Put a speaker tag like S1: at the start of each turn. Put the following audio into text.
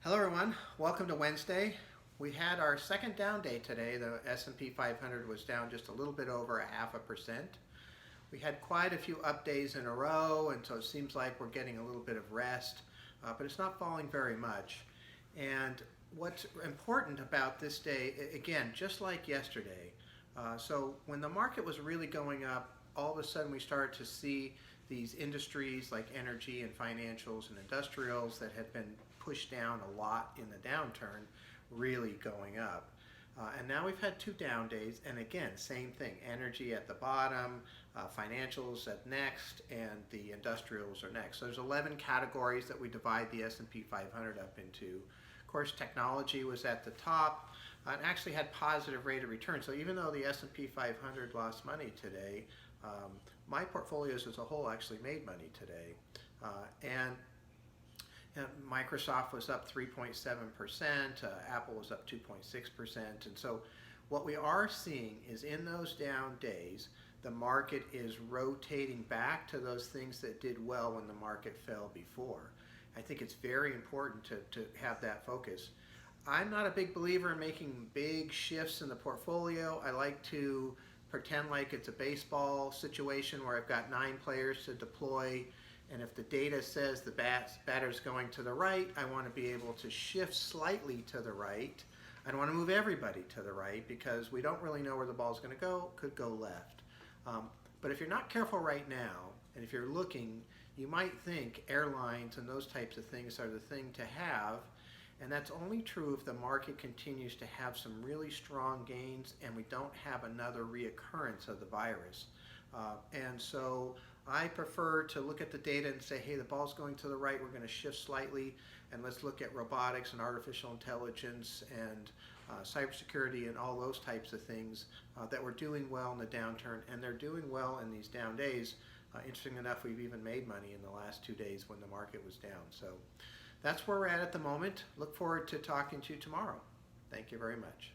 S1: Hello everyone, welcome to Wednesday. We had our second down day today. The S&P 500 was down just a little bit over 0.5%. We had quite a few up days in a row, and so it seems like we're getting a little bit of rest, but it's not falling very much. And what's important about this day, again, just like yesterday, so when the market was really going up, all of a sudden we started to see these industries like energy and financials and industrials that had been pushed down a lot in the downturn really going up. And now we've had two down days, and again, same thing, energy at the bottom, financials at next, and the industrials are next. So there's 11 categories that we divide the S&P 500 up into. Of course, technology was at the top and actually had positive rate of return. So even though the S&P 500 lost money today, my portfolios as a whole actually made money today. And Microsoft was up 3.7%, Apple was up 2.6%, and so what we are seeing is in those down days, the market is rotating back to those things that did well when the market fell before. I think it's very important to have that focus. I'm not a big believer in making big shifts in the portfolio. I like to pretend like it's a baseball situation where I've got 9 players to deploy, and if the data says the batter's going to the right, I want to be able to shift slightly to the right. I don't want to move everybody to the right because we don't really know where the ball's going to go. Could go left. But if you're not careful right now, and if you're looking, you might think airlines and those types of things are the thing to have, and that's only true if the market continues to have some really strong gains and we don't have another reoccurrence of the virus. And so I prefer to look at the data and say, hey, the ball's going to the right, we're going to shift slightly, and let's look at robotics and artificial intelligence and cybersecurity and all those types of things that were doing well in the downturn, and they're doing well in these down days. Interesting enough, we've even made money in the last 2 days when the market was down. So that's where we're at the moment. Look forward to talking to you tomorrow. Thank you very much.